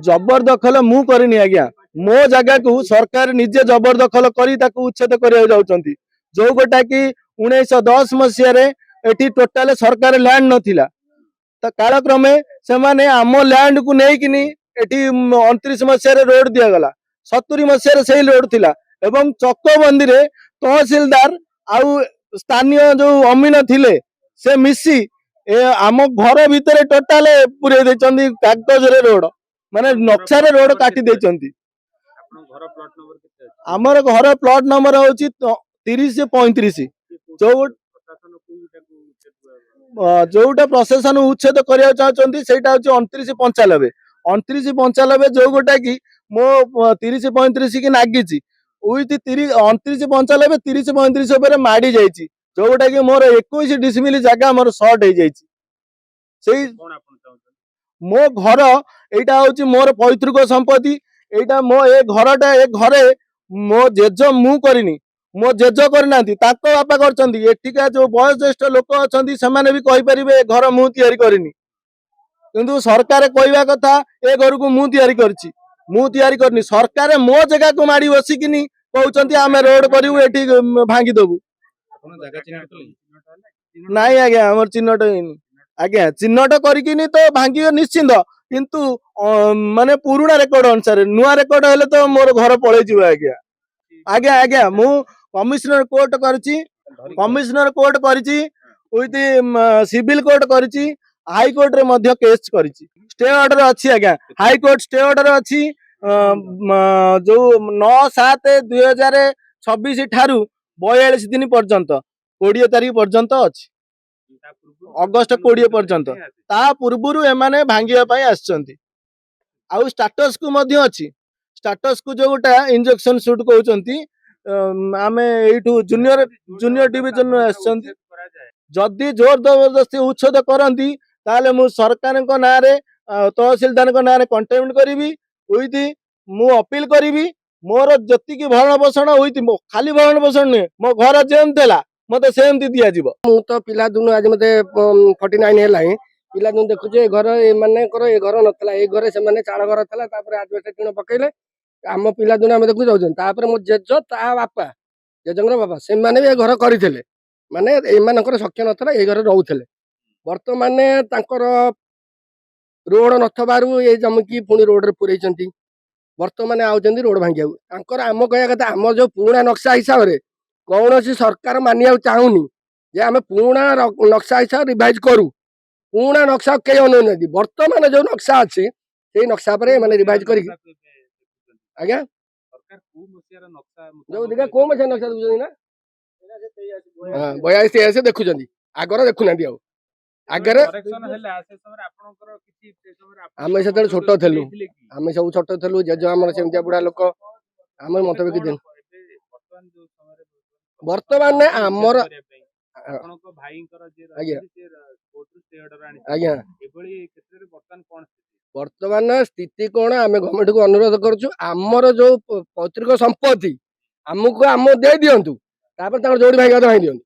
जबरदखल मु करनी आज्ञा मो जगह को सरकार निजे जबरदखल करी ताकू उच्छेद करिया जाउछंती जो गोटा कि 1910 मसीह एठी टोटाल सरकार लैंड नथिला तो कालक्रमे से माने आम लैंड को नेकिनी एठी 29 मसीह रोड दिया गला 70 मसीह से रोड थिला एवं चकबंदी रे तहसीलदार आउ स्थानीय जो अमीन थिले से मिसी आम घर भितर टोटाल पुरे देचंदी कागज रे रोड माने नक्शा रे रोड काटी देचंती आमर घर प्लॉट नंबर होची 30-35 जोटा प्रशासन उच्छेद करिया चाहछंती सेटा होची 29-95 29-95 जो गोटा कि मो 30-35 की नागिची उइति 29-95 30-35 ऊपर माडी जाईची जो गोटा कि मोर 21 डिसमिल जगह मोर शॉर्ट हो जाईची सेई मो घर एटा होची मोर पैतृक संपत्ति एटा मो ए घरटा ए घरे मो जेज मु करिनी मो जेज करना ताको बापा करछंती एठिका जो वयोज्येष्ठ लोक अछंती सेमाने भी कहि परिबे घर मु तयारी करिनी किंतु सरकार कहवा कथा ए घर को मु तयारी करछि मु तयारी करनी सरकार मो जगह को माडी बसिकिनी कहउछंती आमे रोड करिवु एठी भांगी देबु नाई आज्ञा हमर चिन्हट हेनी आज्ञा चिन्हट करिकिनी तो भांगी निश्चिंत किंतु माने पुराना रेकर्ड अनुसार नुआ रेकर्ड हेले तो मोर घर पळे जिवो आज्ञा आज्ञा आज्ञा मु कमिश्नर कोर्ट करछि कमिश्नर कोर्ट करछि विथ सिविल कोर्ट करछि हाई कोर्ट रे मध्य केस करछि स्टे ऑर्डर अछि आज्ञा हाई कोर्ट स्टे ऑर्डर अछि जो 9/7/2026 ठारू 42 दिन पर्यंत 20 तारीख पर्यंत अछि अगस्त 20 पर्यंत ता पूर्वरु एमाने भांगिया पई आछंती आउ स्टेटस को मध्य अछि स्टेटस को जो गोटा इंजेक्शन शूट कहउचंती आमे एठू जूनियर डिवीजन नु आछंती जदि जोर जबरदस्ती उच्छेद करंती ताले मु सरकार को ना रे तहसीलदार को ना रे कंटेम्प्ट करिवि ओइति मु अपील करिवि मोर जति की भरण पोषण होइति खाली भरण पोषण ने मो घर जेम देला मते सेमति दिया जीवो मु तो पिला दुनु आज मते 49 हेलाई पिला दुनु देखुजे घर ए माने करो ए घर नथला ए घर से माने चाळ घर थला तापर आजबेस्ट टिन पकैले आम पिला दुनु हम देखु जाउछन तापर मो जेज ता बापा जेजंगर बापा से माने ए घर करिथिले माने ए मानकर सख्य नथला ए घर रहउथिले वर्तमान तांकर रोड नथबारु ए जमकी पुनी रोड रे पुरैचंती वर्तमान आउचंती रोड भांगियाउ तांकर आम कहया कथा आम जो पुराना नक्शा हिसाब रे कौनसी सरकार मानिया चाहूनी जे आम पुराना नक्शा हिसाब रिवाइज करू पुराना नक्शा कई अनुनदी वर्तमान जो नक्शा अच्छे से नक्शा पर माने रिवाइज करी आज्ञा जो देखा को मसे नक्शा देखुछनी ना हां 82-83 देखुछनी आगर देखुनांती आउ आगर आमे सेते छोट थेलु आमे सब छोट थेलु जेज हमर सेमतिया बुढा लोक हमर मत भी दिन वर्तमान आमर आज्ञा वर्तमान स्थिति कौन आम गवर्नमेंट को अनुरोध करूँ आमर जो पैतृक संपत्ति आमको आम दे दिंतु जोड़ी भाई भाई दिंतु